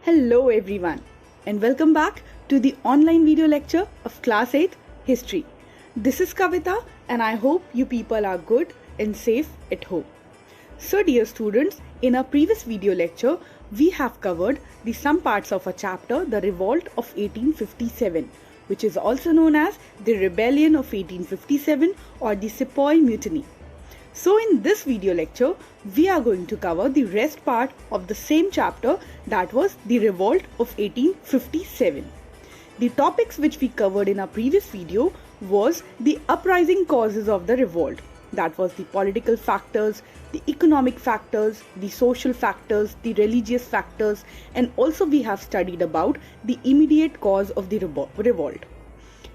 Hello everyone and welcome back to the online video lecture of Class 8 History. This is Kavita and I hope you people are good and safe at home. So dear students, in our previous video lecture, we have covered some parts of a chapter, the Revolt of 1857, which is also known as the Rebellion of 1857 or the Sepoy Mutiny. So in this video lecture, we are going to cover the rest part of the same chapter, that was the Revolt of 1857. The topics which we covered in our previous video was the uprising causes of the revolt. That was the political factors, the economic factors, the social factors, the religious factors, and also we have studied about the immediate cause of the revolt.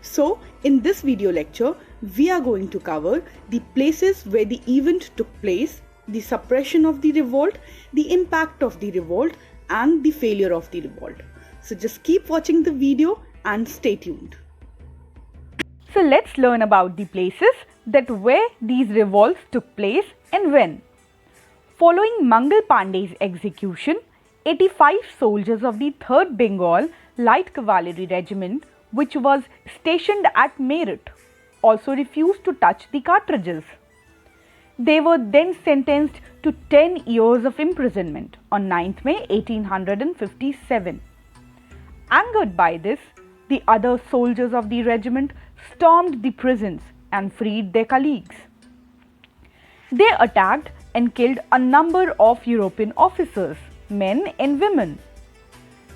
So, in this video lecture, we are going to cover the places where the event took place, the suppression of the revolt, the impact of the revolt, and the failure of the revolt. So, just keep watching the video and stay tuned. So, let's learn about the places that where these revolts took place and when. Following Mangal Pandey's execution, 85 soldiers of the 3rd Bengal Light Cavalry Regiment, which was stationed at Meerut, also refused to touch the cartridges. They were then sentenced to 10 years of imprisonment on 9th May 1857. Angered by this, the other soldiers of the regiment stormed the prisons and freed their colleagues. They attacked and killed a number of European officers, men and women.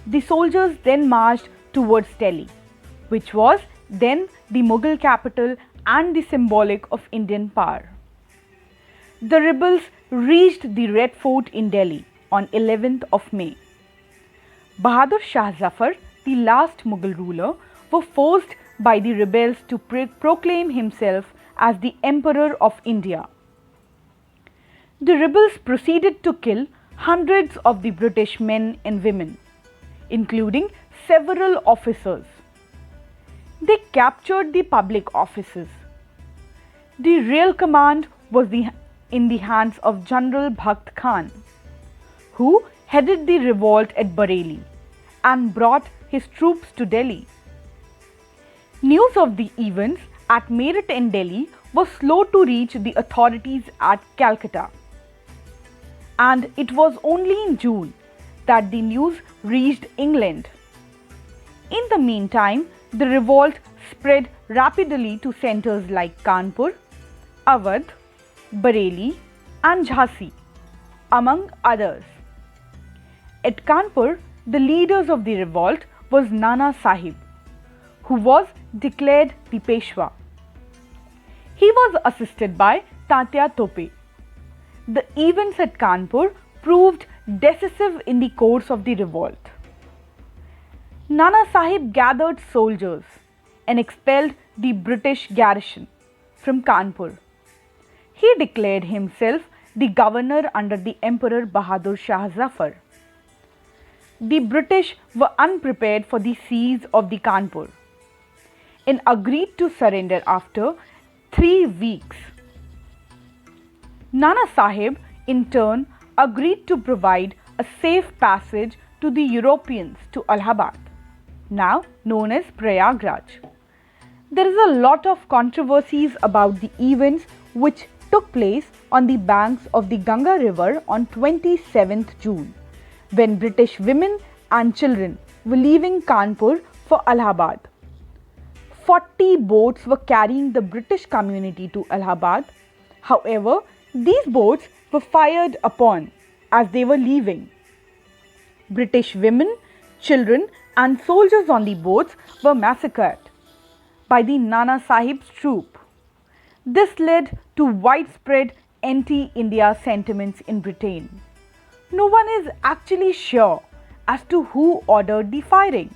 The soldiers then marched towards Delhi, which was then the Mughal capital and the symbolic of Indian power. The rebels reached the Red Fort in Delhi on 11th of May. Bahadur Shah Zafar, the last Mughal ruler, was forced by the rebels to proclaim himself as the Emperor of India. The rebels proceeded to kill hundreds of the British men and women, including several officers. They captured the public offices. The real command was in the hands of General Bhakt Khan, who headed the revolt at Bareilly and brought his troops to Delhi. News of the events at Meerut and Delhi was slow to reach the authorities at Calcutta, and it was only in June that the news reached England. In the meantime, the revolt spread rapidly to centers like Kanpur, Awadh, Bareilly and Jhansi, among others. At Kanpur, the leaders of the revolt was Nana Sahib, who was declared the Peshwa. He was assisted by Tatya Tope. The events at Kanpur proved decisive in the course of the revolt. Nana Sahib gathered soldiers and expelled the British garrison from Kanpur. He declared himself the governor under the Emperor Bahadur Shah Zafar. The British were unprepared for the siege of the Kanpur and agreed to surrender after 3 weeks. Nana Sahib in turn agreed to provide a safe passage to the Europeans to Allahabad, now known as Prayagraj. There is a lot of controversies about the events which took place on the banks of the Ganga river on 27th June, when British women and children were leaving Kanpur for Allahabad. 40 boats were carrying the British community to Allahabad. However, these boats were fired upon as they were leaving. British women, children and soldiers on the boats were massacred by the Nana Sahib's troop. This led to widespread anti-India sentiments in Britain. No one is actually sure as to who ordered the firing.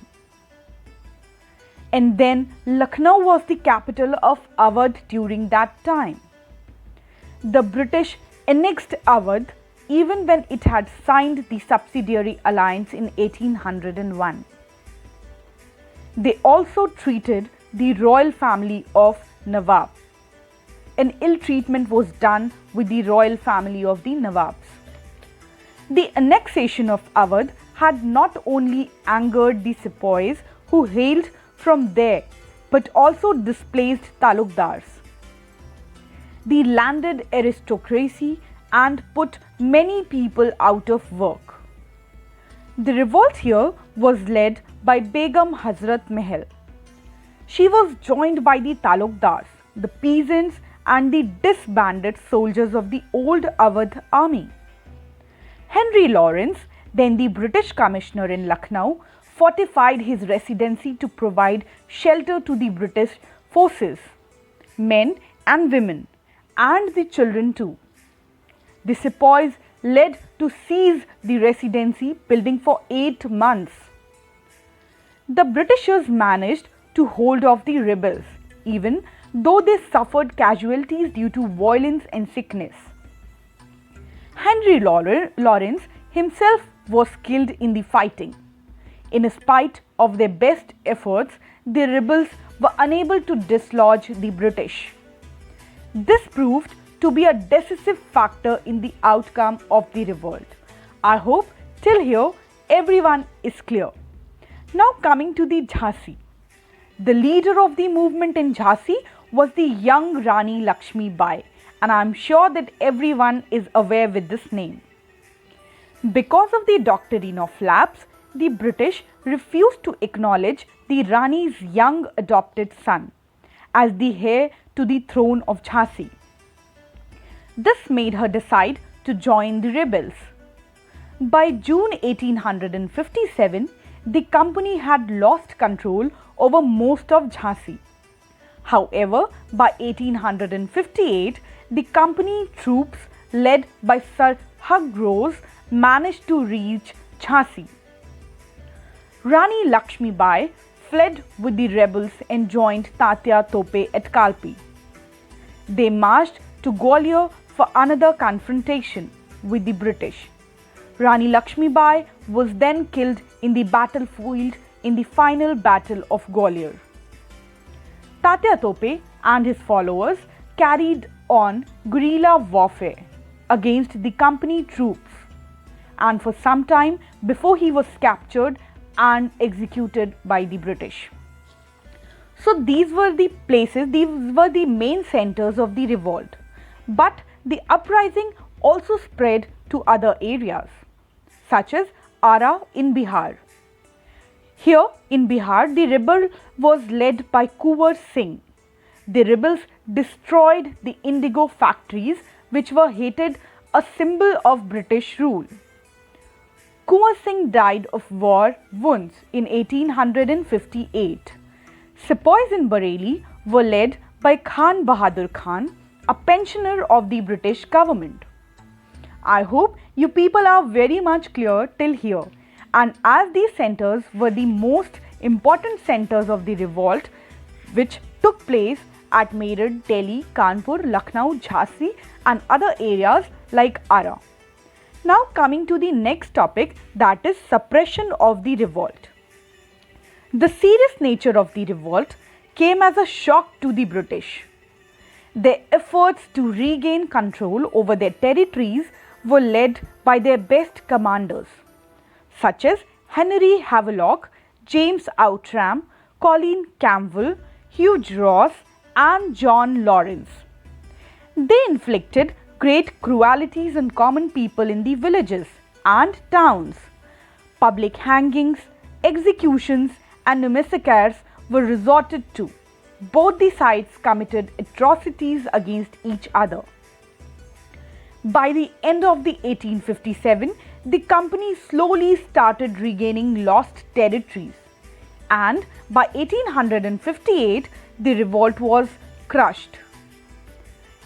And then Lucknow was the capital of Awadh during that time. The British annexed Awadh even when it had signed the subsidiary alliance in 1801. They also treated the royal family of Nawab. An ill treatment was done with the royal family of the Nawabs. The annexation of Awadh had not only angered the sepoys who hailed from there but also displaced talukdars, the landed aristocracy, and put many people out of work. The revolt here was led by Begum Hazrat Mahal. She was joined by the talukdars, the peasants, and the disbanded soldiers of the old Awadh army. Henry Lawrence, then the British commissioner in Lucknow, fortified his residency to provide shelter to the British forces, men and women, and the children too. The sepoys led to seize the residency building for 8 months. The Britishers managed to hold off the rebels, even though they suffered casualties due to violence and sickness. Henry Lawrence himself was killed in the fighting. In spite of their best efforts, the rebels were unable to dislodge the British. This proved to be a decisive factor in the outcome of the revolt. I hope till here everyone is clear. Now coming to the Jhansi. The leader of the movement in Jhansi was the young Rani Lakshmi Bai, and I am sure that everyone is aware with this name. Because of the doctrine of lapse, the British refused to acknowledge the Rani's young adopted son as the heir to the throne of Jhansi. This made her decide to join the rebels. By June 1857, the company had lost control over most of Jhansi. However, by 1858, the company troops led by Sir Hugh Rose managed to reach Jhansi. Rani Lakshmi Bai fled with the rebels and joined Tatya Tope at Kalpi. They marched to Gwalior for another confrontation with the British. Rani Lakshmi Bai was then killed in the battlefield in the final battle of Gwalior. Tatya Tope and his followers carried on guerrilla warfare against the company troops, and for some time before he was captured and executed by the British. So these were the places, these were the main centers of the revolt. But the uprising also spread to other areas, such as Ara in Bihar. Here in Bihar, the rebel was led by Kunwar Singh. The rebels destroyed the indigo factories, which were hated a symbol of British rule. Kunwar Singh died of war wounds in 1858. Sepoys in Bareilly were led by Khan Bahadur Khan, a pensioner of the British government. I hope you people are very much clear till here, and as these centers were the most important centers of the revolt, which took place at Meerut, Delhi, Kanpur, Lucknow, Jhansi and other areas like Ara. Now coming to the next topic, that is suppression of the revolt. The serious nature of the revolt came as a shock to the British. Their efforts to regain control over their territories were led by their best commanders, such as Henry Havelock, James Outram, Colin Campbell, Hugh Ross and John Lawrence. They inflicted great cruelties on common people in the villages and towns. Public hangings, executions and massacres were resorted to. Both the sides committed atrocities against each other. By the end of the 1857, the company slowly started regaining lost territories, and by 1858, the revolt was crushed.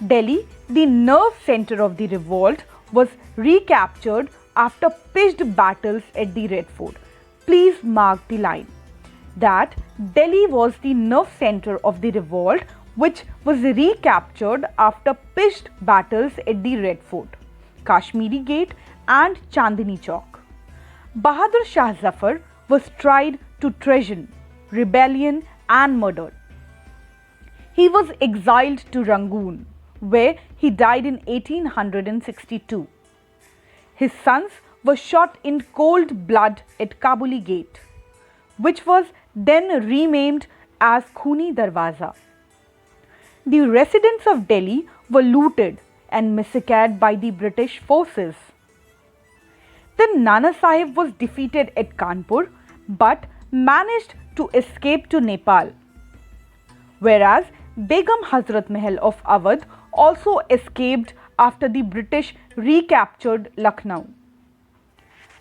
Delhi, the nerve center of the revolt, was recaptured after pitched battles at the Red Fort. Please mark the line that Delhi was the nerve center of the revolt, which was recaptured after pitched battles at the Red Fort, Kashmiri Gate and Chandni Chowk. Bahadur Shah Zafar was tried to treason, rebellion and murder. He was exiled to Rangoon, where he died in 1862. His sons were shot in cold blood at Kabuli Gate, which was then renamed as Khuni Darwaza. The residents of Delhi were looted and massacred by the British forces. Then Nana Sahib was defeated at Kanpur but managed to escape to Nepal, whereas Begum Hazrat Mahal of Awadh also escaped after the British recaptured Lucknow.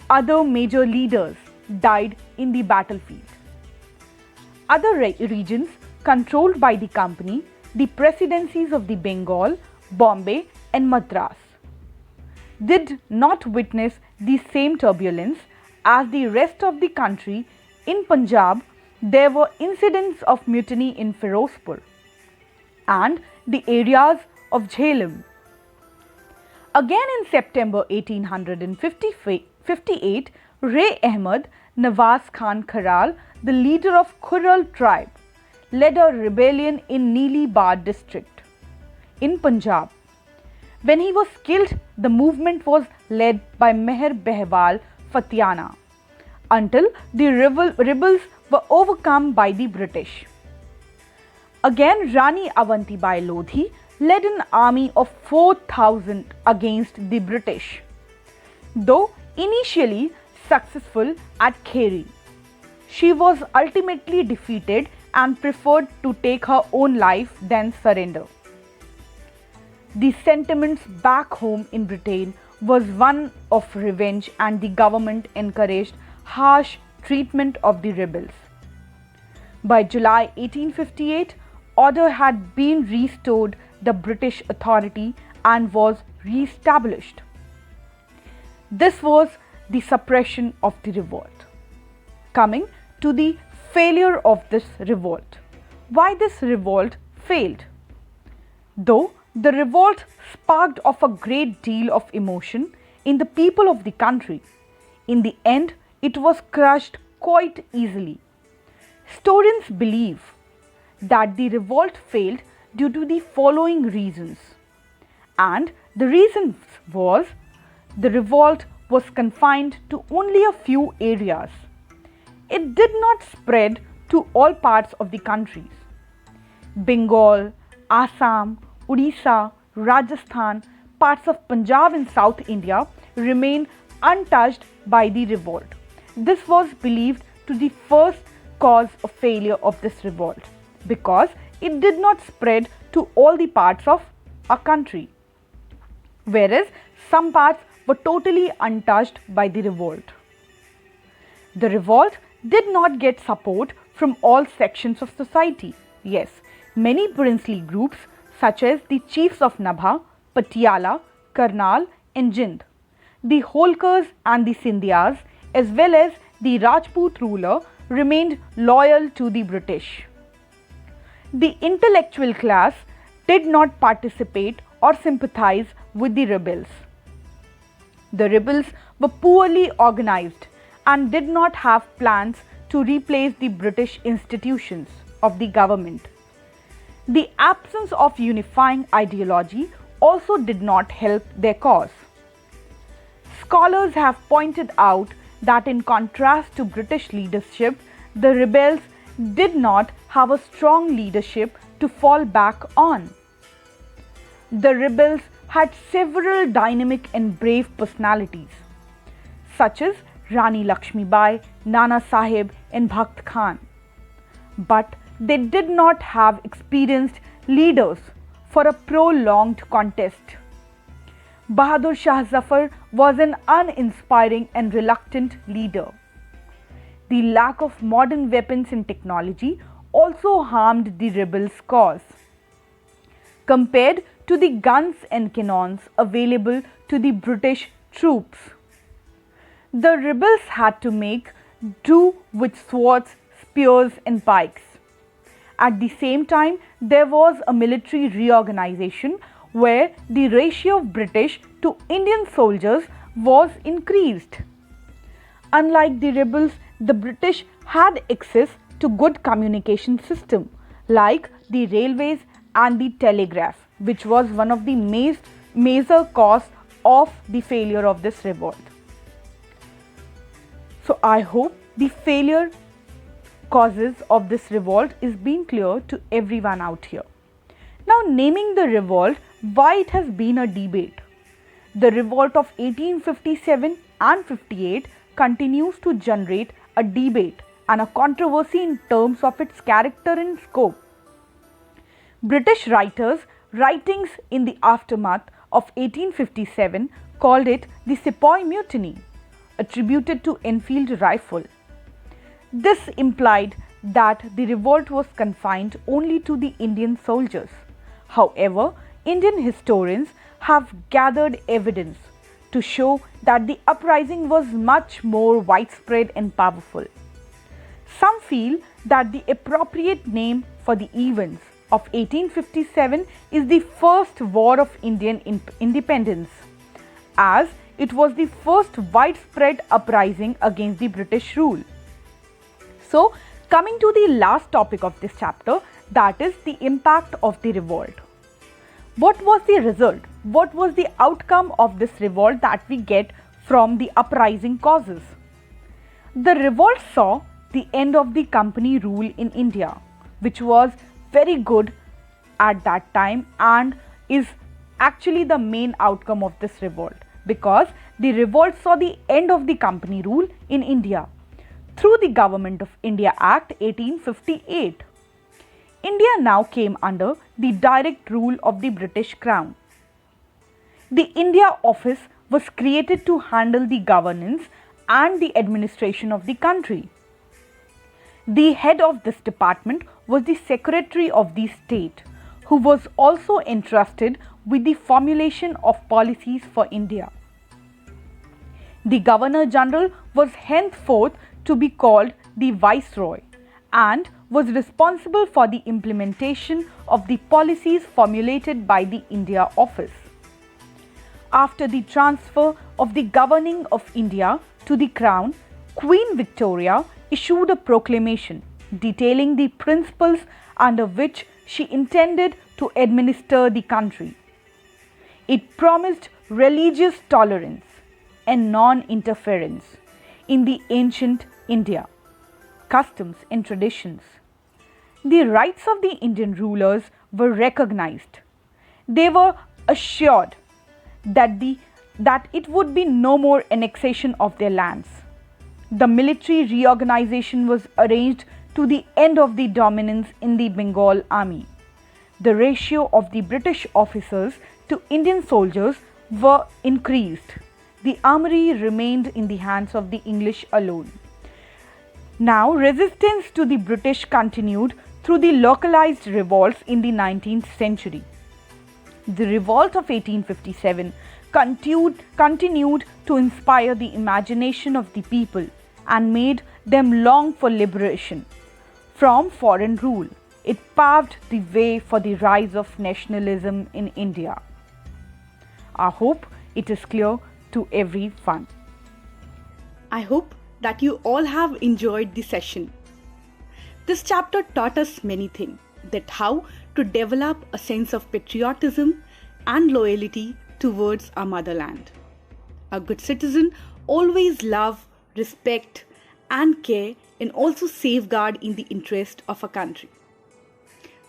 Other major leaders died in the battlefield. Other regions controlled by the company, the presidencies of the Bengal, Bombay and Madras, did not witness the same turbulence as the rest of the country. In Punjab, there were incidents of mutiny in Firozpur and the areas of Jhelum. Again in September 1858, Ray Ahmed Nawaz Khan Kharal, the leader of Khurral tribe, led a rebellion in Neeli Bar district in Punjab. When he was killed, the movement was led by Meher Behwal Fatiana until the rebels were overcome by the British. Again, Rani Avantibai Lodhi led an army of 4,000 against the British, though initially successful at Kheri. She was ultimately defeated and preferred to take her own life than surrender. The sentiments back home in Britain was one of revenge, and the government encouraged harsh treatment of the rebels. By July 1858, order had been restored, the British authority, and was re-established. This was the suppression of the revolt. Coming to the failure of this revolt. Why this revolt failed? Though the revolt sparked off a great deal of emotion in the people of the country, in the end it was crushed quite easily. Historians believe that the revolt failed due to the following reasons, and the reasons was the revolt was confined to only a few areas. It did not spread to all parts of the countries. Bengal, Assam, Odisha, Rajasthan, parts of Punjab and South India remained untouched by the revolt. This was believed to be the first cause of failure of this revolt because it did not spread to all the parts of a country, whereas some parts were totally untouched by the revolt. The revolt did not get support from all sections of society. Yes, many princely groups such as the chiefs of Nabha, Patiala, Karnal and Jind, the Holkars and the Sindhyas, as well as the Rajput ruler, remained loyal to the British. The intellectual class did not participate or sympathize with the rebels. The rebels were poorly organized and did not have plans to replace the British institutions of the government. The absence of unifying ideology also did not help their cause. Scholars have pointed out that in contrast to British leadership, the rebels did not have a strong leadership to fall back on. The rebels had several dynamic and brave personalities, such as Rani Lakshmibai, Nana Sahib and Bhakt Khan. But they did not have experienced leaders for a prolonged contest. Bahadur Shah Zafar was an uninspiring and reluctant leader. The lack of modern weapons and technology also harmed the rebels' cause. Compared to the guns and cannons available to the British troops, the rebels had to make do with swords, spears and pikes. At the same time, there was a military reorganization where the ratio of British to Indian soldiers was increased. Unlike the rebels, the British had access to good communication system like the railways and the telegraph, which was one of the major cause of the failure of this revolt. So I hope the failure causes of this revolt is being clear to everyone out here. Now, naming the revolt, why it has been a debate. The revolt of 1857 and 58 continues to generate a debate and a controversy in terms of its character and scope. British writings in the aftermath of 1857 called it the Sepoy Mutiny, attributed to Enfield rifle. This implied that the revolt was confined only to the Indian soldiers. However, Indian historians have gathered evidence to show that the uprising was much more widespread and powerful. Some feel that the appropriate name for the events of 1857 is the First War of Indian Independence, as it was the first widespread uprising against the British rule. So, coming to the last topic of this chapter, that is the impact of the revolt. What was the result? What was the outcome of this revolt that we get from the uprising causes? The revolt saw the end of the company rule in India, which was very good at that time and is actually the main outcome of this revolt, because the revolt saw the end of the company rule in India through the Government of India Act 1858. India now came under the direct rule of the British Crown. The India Office was created to handle the governance and the administration of the country. The head of this department was the Secretary of the State, who was also entrusted with the formulation of policies for India. The Governor General was henceforth to be called the Viceroy and was responsible for the implementation of the policies formulated by the India Office. After the transfer of the governing of India to the Crown, Queen Victoria issued a proclamation detailing the principles under which she intended to administer the country. It promised religious tolerance and non-interference in the ancient India, customs and traditions. The rights of the Indian rulers were recognized. They were assured that it would be no more annexation of their lands. The military reorganization was arranged to the end of the dominance in the Bengal army. The ratio of the British officers to Indian soldiers were increased. The armory remained in the hands of the English alone. Now, resistance to the British continued through the localized revolts in the 19th century. The revolt of 1857 continued to inspire the imagination of the people and made them long for liberation from foreign rule. It paved the way for the rise of nationalism in India. I hope it is clear to everyone. I hope that you all have enjoyed the session. This chapter taught us many things, that how to develop a sense of patriotism and loyalty towards our motherland. A good citizen always love, respect and care, and also safeguard in the interest of a country.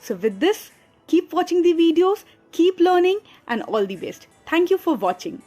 So with this, keep watching the videos, keep learning, and all the best. Thank you for watching.